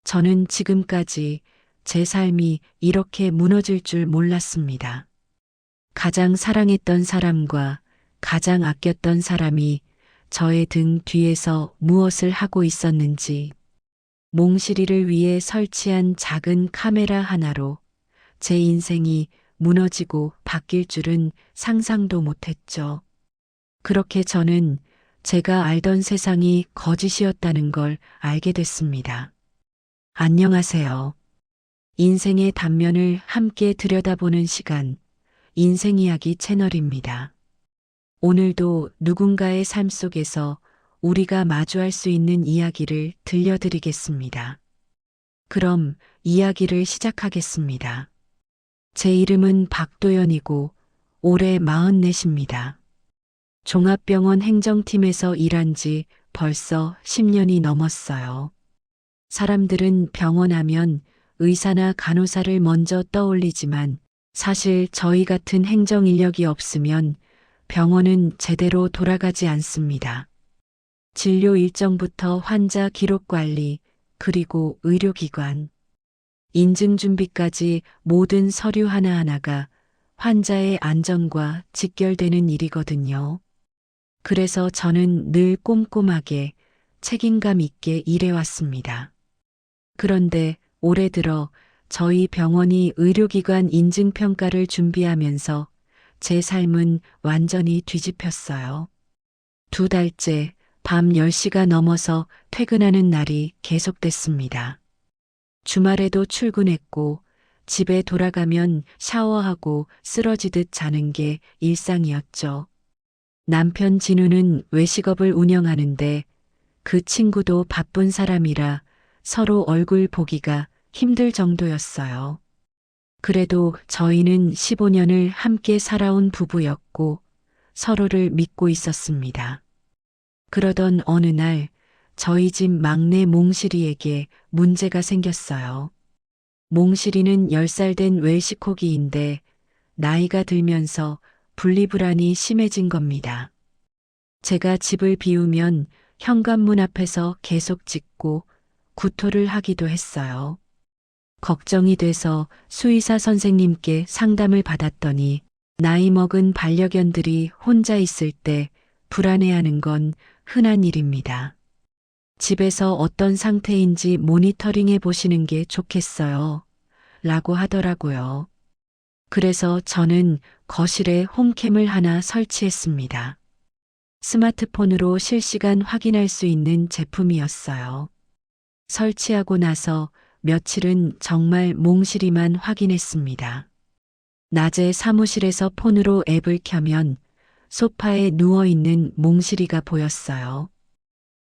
저는 지금까지 제 삶이 이렇게 무너질 줄 몰랐습니다. 가장 사랑했던 사람과 가장 아꼈던 사람이 저의 등 뒤에서 무엇을 하고 있었는지, 몽실이를 위해 설치한 작은 카메라 하나로 제 인생이 무너지고 바뀔 줄은 상상도 못했죠. 그렇게 저는 제가 알던 세상이 거짓이었다는 걸 알게 됐습니다. 안녕하세요. 인생의 단면을 함께 들여다보는 시간, 인생 이야기 채널입니다. 오늘도 누군가의 삶 속에서 우리가 마주할 수 있는 이야기를 들려드리겠습니다. 그럼 이야기를 시작하겠습니다. 제 이름은 박도연이고 올해 44입니다. 종합병원 행정팀에서 일한 지 벌써 10년이 넘었어요. 사람들은 병원 하면 의사나 간호사를 먼저 떠올리지만 사실 저희 같은 행정 인력이 없으면 병원은 제대로 돌아가지 않습니다. 진료 일정부터 환자 기록 관리, 그리고 의료기관, 인증 준비까지 모든 서류 하나하나가 환자의 안전과 직결되는 일이거든요. 그래서 저는 늘 꼼꼼하게 책임감 있게 일해왔습니다. 그런데 올해 들어 저희 병원이 의료기관 인증평가를 준비하면서 제 삶은 완전히 뒤집혔어요. 2달째 밤 10시가 넘어서 퇴근하는 날이 계속됐습니다. 주말에도 출근했고 집에 돌아가면 샤워하고 쓰러지듯 자는 게 일상이었죠. 남편 진우는 외식업을 운영하는데 그 친구도 바쁜 사람이라 서로 얼굴 보기가 힘들 정도였어요. 그래도 저희는 15년을 함께 살아온 부부였고 서로를 믿고 있었습니다. 그러던 어느 날 저희 집 막내 몽실이에게 문제가 생겼어요. 몽실이는 10살 된 외식호기인데 나이가 들면서 분리불안이 심해진 겁니다. 제가 집을 비우면 현관문 앞에서 계속 짖고 구토를 하기도 했어요. 걱정이 돼서 수의사 선생님께 상담을 받았더니 나이 먹은 반려견들이 혼자 있을 때 불안해하는 건 흔한 일입니다. 집에서 어떤 상태인지 모니터링해 보시는 게 좋겠어요. 라고 하더라고요. 그래서 저는 거실에 홈캠을 하나 설치했습니다. 스마트폰으로 실시간 확인할 수 있는 제품이었어요. 설치하고 나서 며칠은 정말 몽실이만 확인했습니다. 낮에 사무실에서 폰으로 앱을 켜면 소파에 누워있는 몽실이가 보였어요.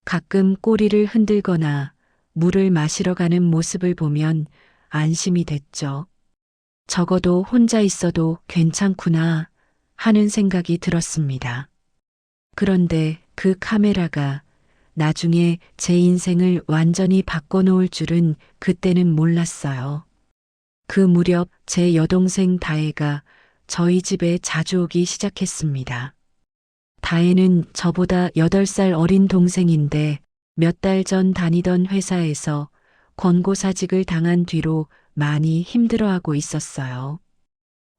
가끔 꼬리를 흔들거나 물을 마시러 가는 모습을 보면 안심이 됐죠. 적어도 혼자 있어도 괜찮구나 하는 생각이 들었습니다. 그런데 그 카메라가 나중에 제 인생을 완전히 바꿔놓을 줄은 그때는 몰랐어요. 그 무렵 제 여동생 다혜가 저희 집에 자주 오기 시작했습니다. 다혜는 저보다 8살 어린 동생인데 몇 달 전 다니던 회사에서 권고사직을 당한 뒤로 많이 힘들어하고 있었어요.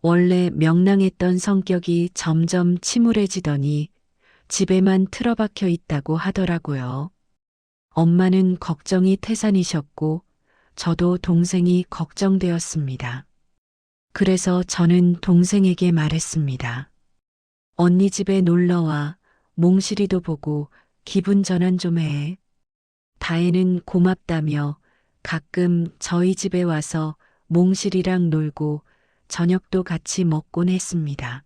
원래 명랑했던 성격이 점점 침울해지더니 집에만 틀어박혀 있다고 하더라고요. 엄마는 걱정이 태산이셨고 저도 동생이 걱정되었습니다. 그래서 저는 동생에게 말했습니다. 언니 집에 놀러와 몽실이도 보고 기분 전환 좀 해. 다혜는 고맙다며 가끔 저희 집에 와서 몽실이랑 놀고 저녁도 같이 먹곤 했습니다.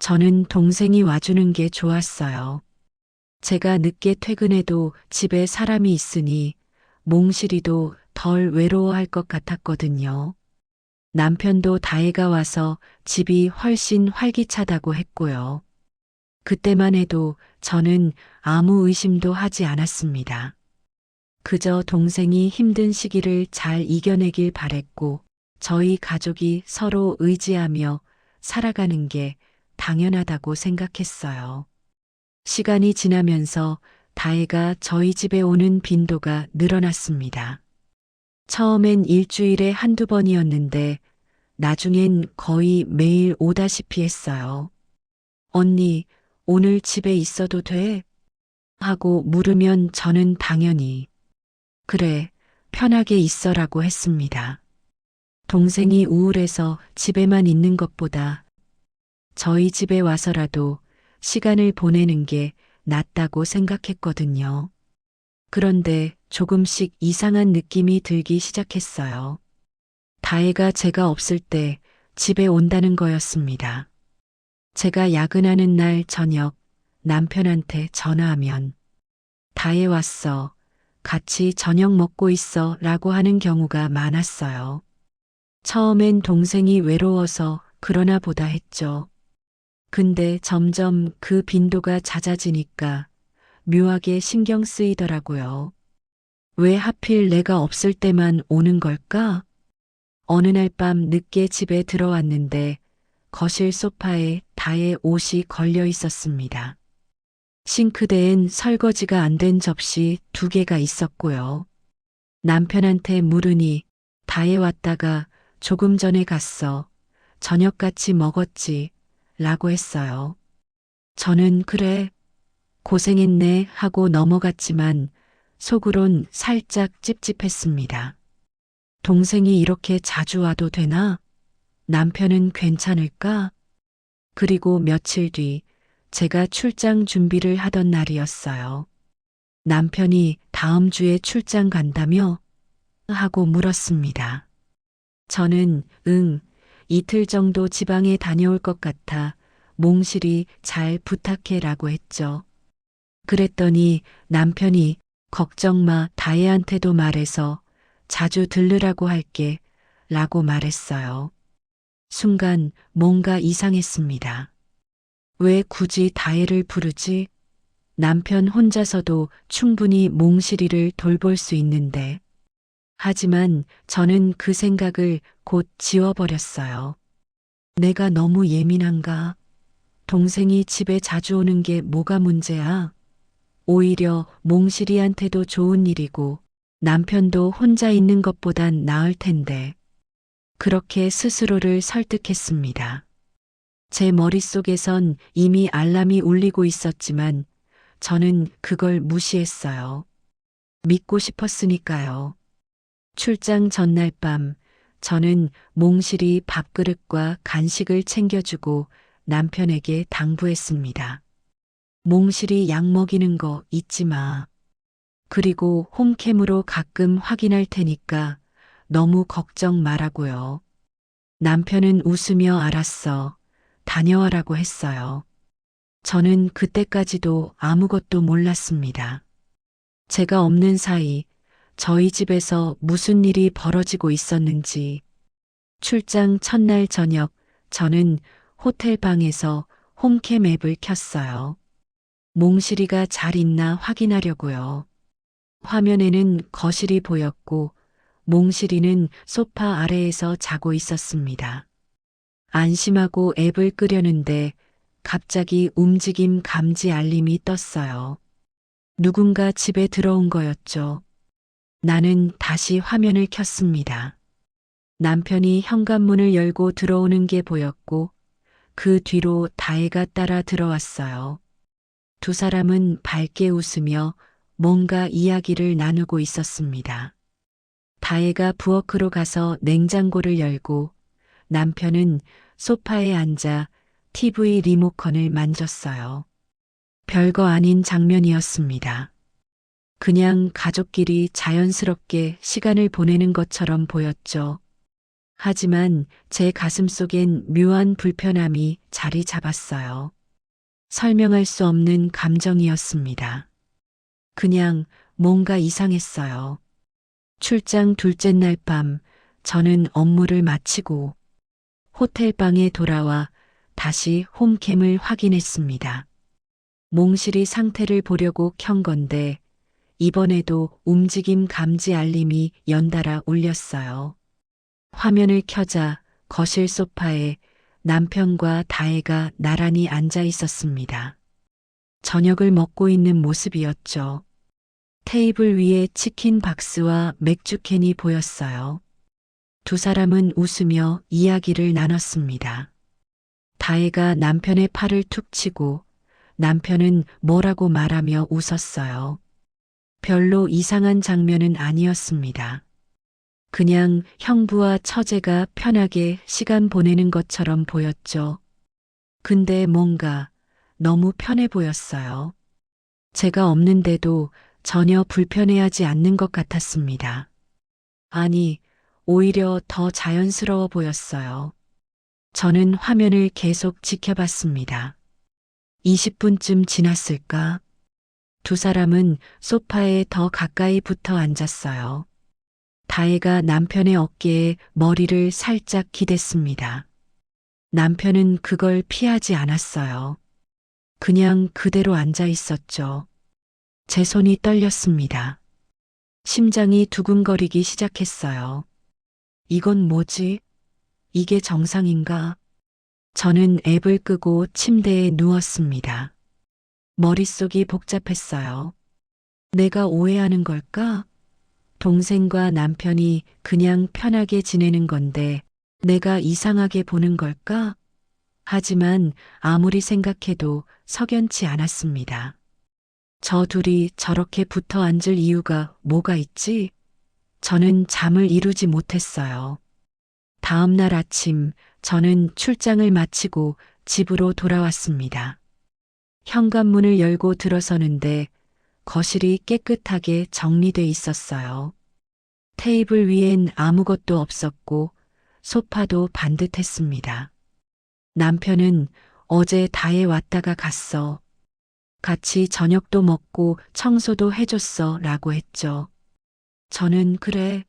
저는 동생이 와주는 게 좋았어요. 제가 늦게 퇴근해도 집에 사람이 있으니 몽실이도 덜 외로워할 것 같았거든요. 남편도 다혜가 와서 집이 훨씬 활기차다고 했고요. 그때만 해도 저는 아무 의심도 하지 않았습니다. 그저 동생이 힘든 시기를 잘 이겨내길 바랬고 저희 가족이 서로 의지하며 살아가는 게 당연하다고 생각했어요. 시간이 지나면서 다혜가 저희 집에 오는 빈도가 늘어났습니다. 처음엔 일주일에 한두 번이었는데 나중엔 거의 매일 오다시피 했어요. 언니, 오늘 집에 있어도 돼? 하고 물으면 저는 당연히 그래, 편하게 있어라고 했습니다. 동생이 우울해서 집에만 있는 것보다 저희 집에 와서라도 시간을 보내는 게 낫다고 생각했거든요. 그런데 조금씩 이상한 느낌이 들기 시작했어요. 다혜가 제가 없을 때 집에 온다는 거였습니다. 제가 야근하는 날 저녁 남편한테 전화하면 다혜 왔어. 같이 저녁 먹고 있어 라고 하는 경우가 많았어요. 처음엔 동생이 외로워서 그러나 보다 했죠. 근데 점점 그 빈도가 잦아지니까 묘하게 신경 쓰이더라고요. 왜 하필 내가 없을 때만 오는 걸까? 어느 날 밤 늦게 집에 들어왔는데 거실 소파에 다의 옷이 걸려 있었습니다. 싱크대엔 설거지가 안 된 접시 2개가 있었고요. 남편한테 물으니 다혜 왔다가 조금 전에 갔어. 저녁 같이 먹었지. 라고 했어요. 저는 그래. 고생했네 하고 넘어갔지만 속으론 살짝 찝찝했습니다. 동생이 이렇게 자주 와도 되나? 남편은 괜찮을까? 그리고 며칠 뒤 제가 출장 준비를 하던 날이었어요. 남편이 다음 주에 출장 간다며? 하고 물었습니다. 저는 응, 이틀 정도 지방에 다녀올 것 같아 몽실이 잘 부탁해라고 했죠. 그랬더니 남편이 걱정 마, 다혜한테도 말해서 자주 들르라고 할게 라고 말했어요. 순간 뭔가 이상했습니다. 왜 굳이 다혜를 부르지? 남편 혼자서도 충분히 몽실이를 돌볼 수 있는데. 하지만 저는 그 생각을 곧 지워버렸어요. 내가 너무 예민한가? 동생이 집에 자주 오는 게 뭐가 문제야? 오히려 몽실이한테도 좋은 일이고 남편도 혼자 있는 것보단 나을 텐데. 그렇게 스스로를 설득했습니다. 제 머릿속에선 이미 알람이 울리고 있었지만 저는 그걸 무시했어요. 믿고 싶었으니까요. 출장 전날 밤 저는 몽실이 밥그릇과 간식을 챙겨주고 남편에게 당부했습니다. 몽실이 약 먹이는 거 잊지 마. 그리고 홈캠으로 가끔 확인할 테니까 너무 걱정 말라고요. 남편은 웃으며 알았어. 다녀와라고 했어요. 저는 그때까지도 아무것도 몰랐습니다. 제가 없는 사이 저희 집에서 무슨 일이 벌어지고 있었는지. 출장 첫날 저녁 저는 호텔 방에서 홈캠 앱을 켰어요. 몽실이가 잘 있나 확인하려고요. 화면에는 거실이 보였고 몽실이는 소파 아래에서 자고 있었습니다. 안심하고 앱을 끄려는데 갑자기 움직임 감지 알림이 떴어요. 누군가 집에 들어온 거였죠. 나는 다시 화면을 켰습니다. 남편이 현관문을 열고 들어오는 게 보였고 그 뒤로 다혜가 따라 들어왔어요. 두 사람은 밝게 웃으며 뭔가 이야기를 나누고 있었습니다. 다혜가 부엌으로 가서 냉장고를 열고 남편은 소파에 앉아 TV 리모컨을 만졌어요. 별거 아닌 장면이었습니다. 그냥 가족끼리 자연스럽게 시간을 보내는 것처럼 보였죠. 하지만 제 가슴 속엔 묘한 불편함이 자리 잡았어요. 설명할 수 없는 감정이었습니다. 그냥 뭔가 이상했어요. 출장 둘째 날 밤 저는 업무를 마치고 호텔 방에 돌아와 다시 홈캠을 확인했습니다. 몽실이 상태를 보려고 켠 건데 이번에도 움직임 감지 알림이 연달아 울렸어요. 화면을 켜자 거실 소파에 남편과 다혜가 나란히 앉아 있었습니다. 저녁을 먹고 있는 모습이었죠. 테이블 위에 치킨 박스와 맥주 캔이 보였어요. 두 사람은 웃으며 이야기를 나눴습니다. 다혜가 남편의 팔을 툭 치고 남편은 뭐라고 말하며 웃었어요. 별로 이상한 장면은 아니었습니다. 그냥 형부와 처제가 편하게 시간 보내는 것처럼 보였죠. 근데 뭔가 너무 편해 보였어요. 제가 없는데도 전혀 불편해하지 않는 것 같았습니다. 아니, 오히려 더 자연스러워 보였어요. 저는 화면을 계속 지켜봤습니다. 20분쯤 지났을까? 두 사람은 소파에 더 가까이 붙어 앉았어요. 다혜가 남편의 어깨에 머리를 살짝 기댔습니다. 남편은 그걸 피하지 않았어요. 그냥 그대로 앉아 있었죠. 제 손이 떨렸습니다. 심장이 두근거리기 시작했어요. 이건 뭐지? 이게 정상인가? 저는 앱을 끄고 침대에 누웠습니다. 머릿속이 복잡했어요. 내가 오해하는 걸까? 동생과 남편이 그냥 편하게 지내는 건데 내가 이상하게 보는 걸까? 하지만 아무리 생각해도 석연치 않았습니다. 저 둘이 저렇게 붙어 앉을 이유가 뭐가 있지? 저는 잠을 이루지 못했어요. 다음 날 아침 저는 출장을 마치고 집으로 돌아왔습니다. 현관문을 열고 들어서는데 거실이 깨끗하게 정리돼 있었어요. 테이블 위엔 아무것도 없었고 소파도 반듯했습니다. 남편은 어제 다혜 왔다가 갔어. 같이 저녁도 먹고 청소도 해줬어 라고 했죠. 저는 그래.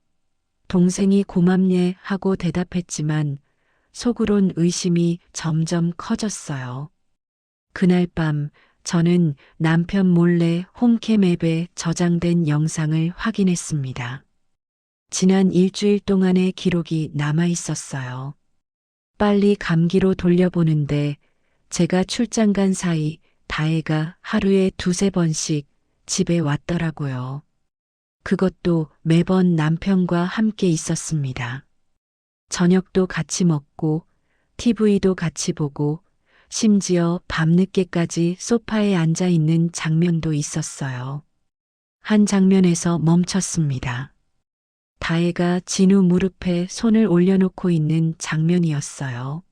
동생이 고맙네 하고 대답했지만 속으론 의심이 점점 커졌어요. 그날 밤 저는 남편 몰래 홈캠 앱에 저장된 영상을 확인했습니다. 지난 일주일 동안의 기록이 남아 있었어요. 빨리 감기로 돌려보는데 제가 출장 간 사이 다혜가 하루에 두세 번씩 집에 왔더라고요. 그것도 매번 남편과 함께 있었습니다. 저녁도 같이 먹고 TV도 같이 보고 심지어 밤늦게까지 소파에 앉아 있는 장면도 있었어요. 한 장면에서 멈췄습니다. 다혜가 진우 무릎에 손을 올려놓고 있는 장면이었어요.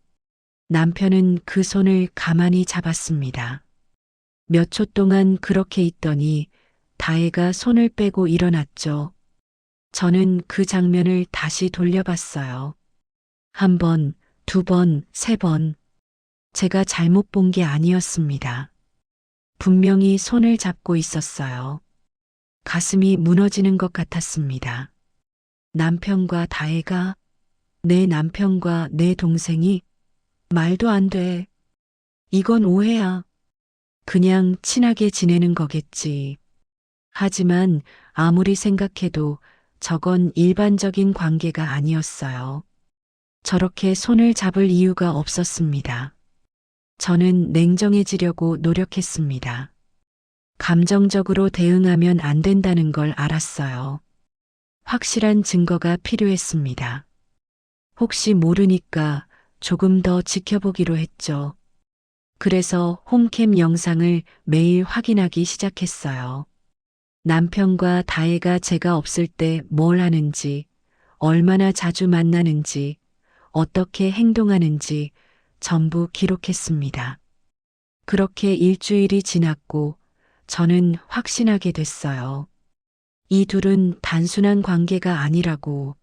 남편은 그 손을 가만히 잡았습니다. 몇 초 동안 그렇게 있더니 다혜가 손을 빼고 일어났죠. 저는 그 장면을 다시 돌려봤어요. 한 번, 두 번, 세 번. 제가 잘못 본 게 아니었습니다. 분명히 손을 잡고 있었어요. 가슴이 무너지는 것 같았습니다. 남편과 다혜가, 내 남편과 내 동생이, 말도 안 돼. 이건 오해야. 그냥 친하게 지내는 거겠지. 하지만 아무리 생각해도 저건 일반적인 관계가 아니었어요. 저렇게 손을 잡을 이유가 없었습니다. 저는 냉정해지려고 노력했습니다. 감정적으로 대응하면 안 된다는 걸 알았어요. 확실한 증거가 필요했습니다. 혹시 모르니까 조금 더 지켜보기로 했죠. 그래서 홈캠 영상을 매일 확인하기 시작했어요. 남편과 다혜가 제가 없을 때 뭘 하는지, 얼마나 자주 만나는지, 어떻게 행동하는지 전부 기록했습니다. 그렇게 일주일이 지났고 저는 확신하게 됐어요. 이 둘은 단순한 관계가 아니라고.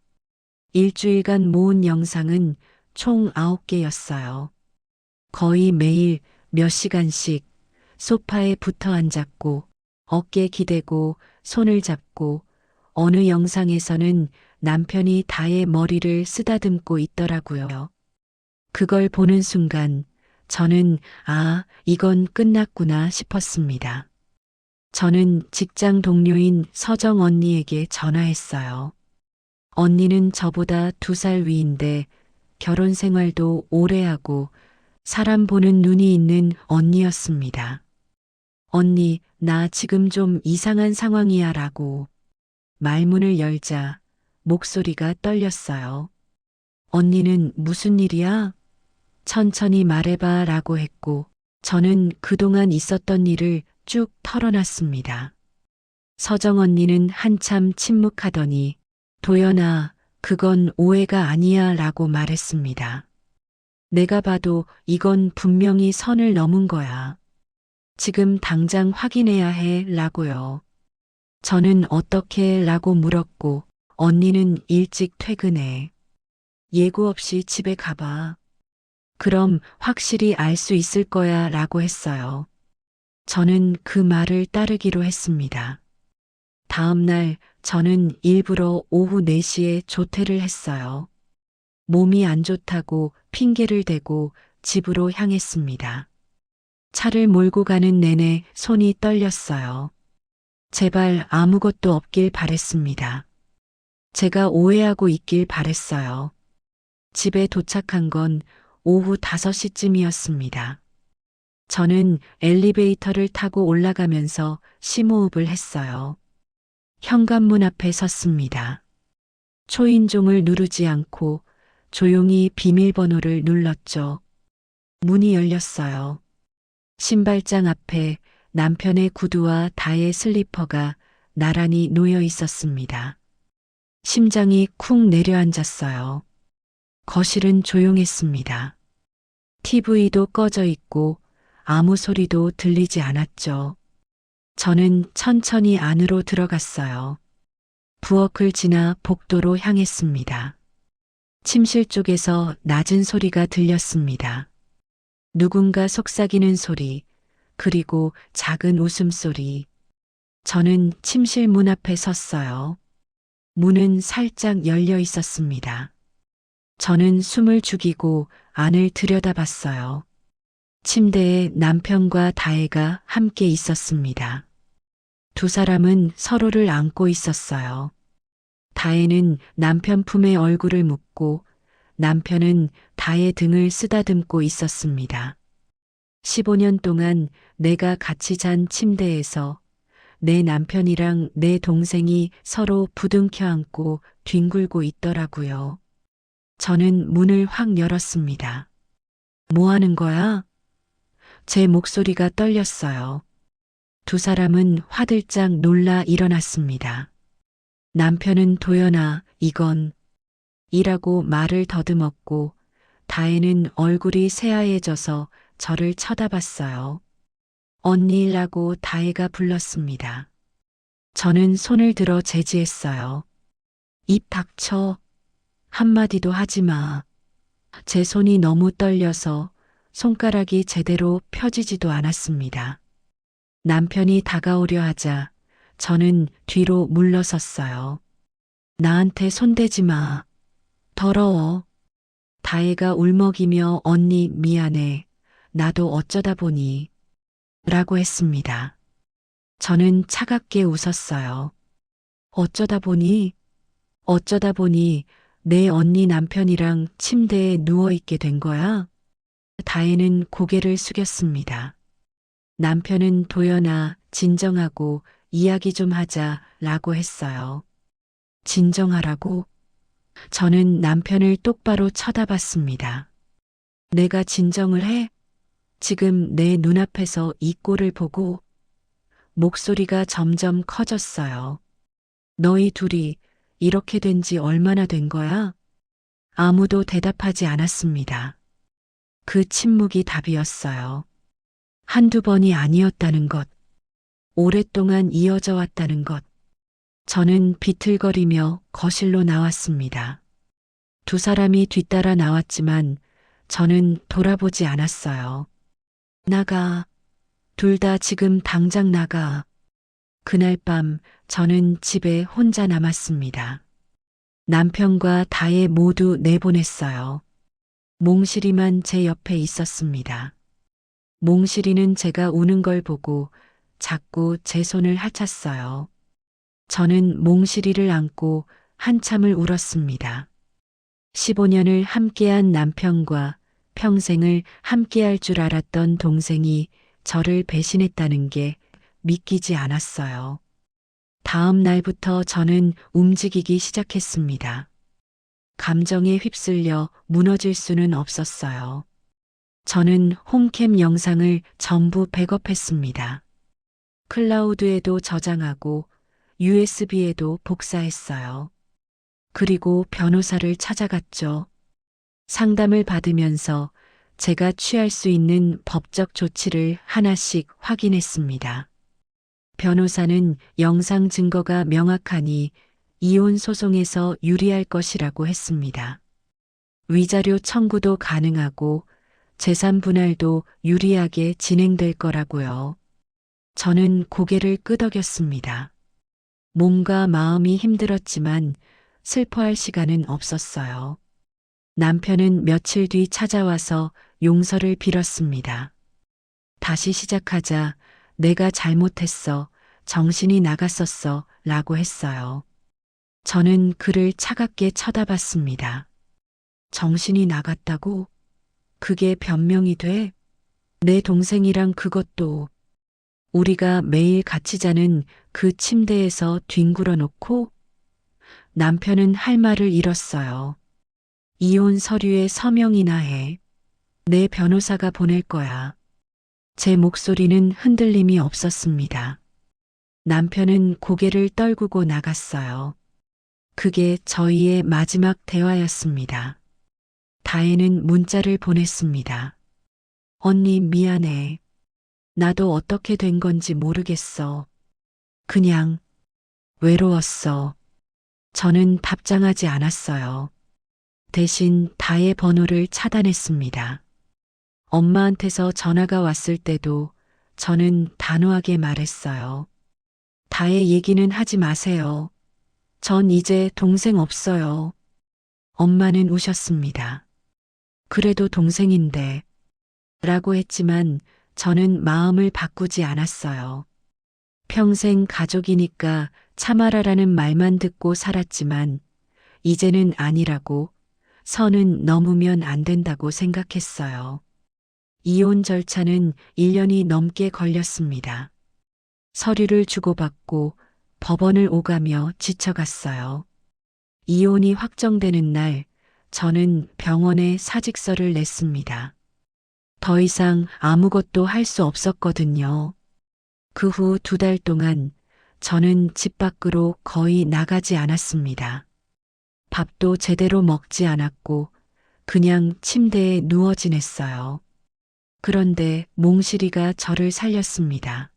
일주일간 모은 영상은 총 9개였어요. 거의 매일 몇 시간씩 소파에 붙어 앉았고 어깨 기대고 손을 잡고 어느 영상에서는 남편이 다의 머리를 쓰다듬고 있더라고요. 그걸 보는 순간 저는 이건 끝났구나 싶었습니다. 저는 직장 동료인 서정 언니에게 전화했어요. 언니는 저보다 2살 위인데 결혼 생활도 오래 하고 사람 보는 눈이 있는 언니였습니다. 언니, 나 지금 좀 이상한 상황이야 라고 말문을 열자 목소리가 떨렸어요. 언니는 무슨 일이야? 천천히 말해봐 라고 했고 저는 그동안 있었던 일을 쭉 털어놨습니다. 서정 언니는 한참 침묵하더니 도연아, 그건 오해가 아니야 라고 말했습니다. 내가 봐도 이건 분명히 선을 넘은 거야. 지금 당장 확인해야 해 라고요. 저는 어떻게 라고 물었고 언니는 일찍 퇴근해. 예고 없이 집에 가봐. 그럼 확실히 알 수 있을 거야 라고 했어요. 저는 그 말을 따르기로 했습니다. 다음 날 저는 일부러 오후 4시에 조퇴를 했어요. 몸이 안 좋다고 핑계를 대고 집으로 향했습니다. 차를 몰고 가는 내내 손이 떨렸어요. 제발 아무것도 없길 바랬습니다. 제가 오해하고 있길 바랬어요. 집에 도착한 건 오후 5시쯤이었습니다. 저는 엘리베이터를 타고 올라가면서 심호흡을 했어요. 현관문 앞에 섰습니다. 초인종을 누르지 않고 조용히 비밀번호를 눌렀죠. 문이 열렸어요. 신발장 앞에 남편의 구두와 다의 슬리퍼가 나란히 놓여 있었습니다. 심장이 쿵 내려앉았어요. 거실은 조용했습니다. TV도 꺼져 있고 아무 소리도 들리지 않았죠. 저는 천천히 안으로 들어갔어요. 부엌을 지나 복도로 향했습니다. 침실 쪽에서 낮은 소리가 들렸습니다. 누군가 속삭이는 소리, 그리고 작은 웃음소리. 저는 침실 문 앞에 섰어요. 문은 살짝 열려 있었습니다. 저는 숨을 죽이고 안을 들여다봤어요. 침대에 남편과 다혜가 함께 있었습니다. 두 사람은 서로를 안고 있었어요. 다혜는 남편 품에 얼굴을 묻고 남편은 다혜 등을 쓰다듬고 있었습니다. 15년 동안 내가 같이 잔 침대에서 내 남편이랑 내 동생이 서로 부둥켜 안고 뒹굴고 있더라고요. 저는 문을 확 열었습니다. 뭐 하는 거야? 제 목소리가 떨렸어요. 두 사람은 화들짝 놀라 일어났습니다. 남편은 도연아, 이건 이라고 말을 더듬었고 다혜는 얼굴이 새하얘져서 저를 쳐다봤어요. 언니라고 다혜가 불렀습니다. 저는 손을 들어 제지했어요. 입 닥쳐. 한마디도 하지 마. 제 손이 너무 떨려서 손가락이 제대로 펴지지도 않았습니다. 남편이 다가오려 하자 저는 뒤로 물러섰어요. 나한테 손대지 마. 더러워. 다혜가 울먹이며 언니 미안해. 나도 어쩌다 보니. 라고 했습니다. 저는 차갑게 웃었어요. 어쩌다 보니 내 언니 남편이랑 침대에 누워있게 된 거야? 다혜는 고개를 숙였습니다. 남편은 도연아, 진정하고 이야기 좀 하자 라고 했어요. 진정하라고? 저는 남편을 똑바로 쳐다봤습니다. 내가 진정을 해? 지금 내 눈앞에서 이 꼴을 보고 목소리가 점점 커졌어요. 너희 둘이 이렇게 된 지 얼마나 된 거야? 아무도 대답하지 않았습니다. 그 침묵이 답이었어요. 한두 번이 아니었다는 것, 오랫동안 이어져 왔다는 것. 저는 비틀거리며 거실로 나왔습니다. 두 사람이 뒤따라 나왔지만 저는 돌아보지 않았어요. 나가. 둘 다 지금 당장 나가. 그날 밤 저는 집에 혼자 남았습니다. 남편과 다혜 모두 내보냈어요. 몽실이만 제 옆에 있었습니다. 몽실이는 제가 우는 걸 보고 자꾸 제 손을 핥았어요. 저는 몽실이를 안고 한참을 울었습니다. 15년을 함께한 남편과 평생을 함께할 줄 알았던 동생이 저를 배신했다는 게 믿기지 않았어요. 다음 날부터 저는 움직이기 시작했습니다. 감정에 휩쓸려 무너질 수는 없었어요. 저는 홈캠 영상을 전부 백업했습니다. 클라우드에도 저장하고 USB에도 복사했어요. 그리고 변호사를 찾아갔죠. 상담을 받으면서 제가 취할 수 있는 법적 조치를 하나씩 확인했습니다. 변호사는 영상 증거가 명확하니 이혼 소송에서 유리할 것이라고 했습니다. 위자료 청구도 가능하고 재산 분할도 유리하게 진행될 거라고요. 저는 고개를 끄덕였습니다. 몸과 마음이 힘들었지만 슬퍼할 시간은 없었어요. 남편은 며칠 뒤 찾아와서 용서를 빌었습니다. 다시 시작하자. 내가 잘못했어. 정신이 나갔었어. 라고 했어요. 저는 그를 차갑게 쳐다봤습니다. 정신이 나갔다고? 그게 변명이 돼? 내 동생이랑 그것도 우리가 매일 같이 자는 그 침대에서 뒹굴어 놓고 남편은 할 말을 잃었어요. 이혼 서류에 서명이나 해. 내 변호사가 보낼 거야. 제 목소리는 흔들림이 없었습니다. 남편은 고개를 떨구고 나갔어요. 그게 저희의 마지막 대화였습니다. 다혜는 문자를 보냈습니다. 언니 미안해. 나도 어떻게 된 건지 모르겠어. 그냥 외로웠어. 저는 답장하지 않았어요. 대신 다혜 번호를 차단했습니다. 엄마한테서 전화가 왔을 때도 저는 단호하게 말했어요. 다혜 얘기는 하지 마세요. 전 이제 동생 없어요. 엄마는 우셨습니다. 그래도 동생인데 라고 했지만 저는 마음을 바꾸지 않았어요. 평생 가족이니까 참아라라는 말만 듣고 살았지만 이제는 아니라고, 선은 넘으면 안 된다고 생각했어요. 이혼 절차는 1년이 넘게 걸렸습니다. 서류를 주고받고 법원을 오가며 지쳐갔어요. 이혼이 확정되는 날, 저는 병원에 사직서를 냈습니다. 더 이상 아무것도 할 수 없었거든요. 그 후 2달 동안 저는 집 밖으로 거의 나가지 않았습니다. 밥도 제대로 먹지 않았고 그냥 침대에 누워 지냈어요. 그런데 몽실이가 저를 살렸습니다.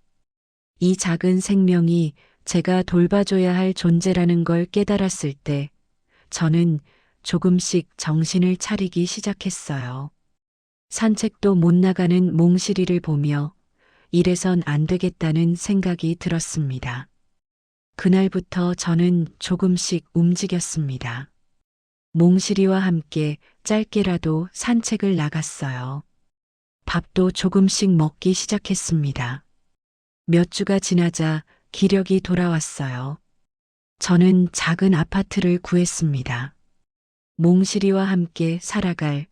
이 작은 생명이 제가 돌봐줘야 할 존재라는 걸 깨달았을 때 저는 조금씩 정신을 차리기 시작했어요. 산책도 못 나가는 몽실이를 보며 이래선 안 되겠다는 생각이 들었습니다. 그날부터 저는 조금씩 움직였습니다. 몽실이와 함께 짧게라도 산책을 나갔어요. 밥도 조금씩 먹기 시작했습니다. 몇 주가 지나자 기력이 돌아왔어요. 저는 작은 아파트를 구했습니다. 몽실이와 함께 살아갈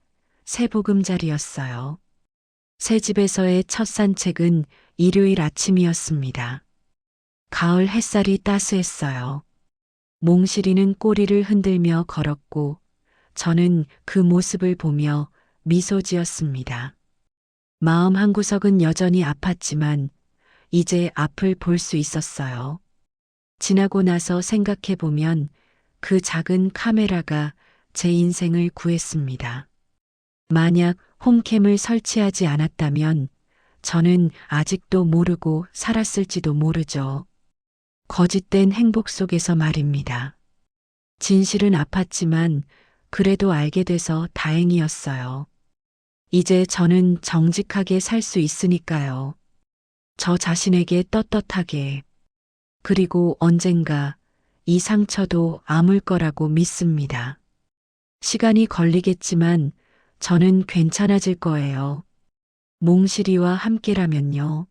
새 보금자리였어요. 새 집에서의 첫 산책은 일요일 아침이었습니다. 가을 햇살이 따스했어요. 몽실이는 꼬리를 흔들며 걸었고 저는 그 모습을 보며 미소 지었습니다. 마음 한구석은 여전히 아팠지만 이제 앞을 볼 수 있었어요. 지나고 나서 생각해보면 그 작은 카메라가 제 인생을 구했습니다. 만약 홈캠을 설치하지 않았다면 저는 아직도 모르고 살았을지도 모르죠. 거짓된 행복 속에서 말입니다. 진실은 아팠지만 그래도 알게 돼서 다행이었어요. 이제 저는 정직하게 살 수 있으니까요. 저 자신에게 떳떳하게. 그리고 언젠가 이 상처도 아물 거라고 믿습니다. 시간이 걸리겠지만 저는 괜찮아질 거예요. 몽실이와 함께라면요.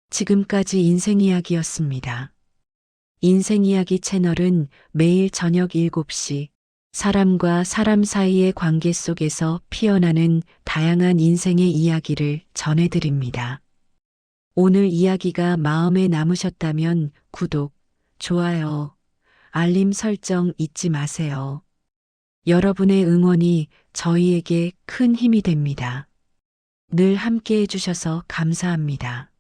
지금까지 인생이야기였습니다. 인생이야기 채널은 매일 저녁 7시 사람과 사람 사이의 관계 속에서 피어나는 다양한 인생의 이야기를 전해드립니다. 오늘 이야기가 마음에 남으셨다면 구독, 좋아요, 알림 설정 잊지 마세요. 여러분의 응원이 저희에게 큰 힘이 됩니다. 늘 함께 해주셔서 감사합니다.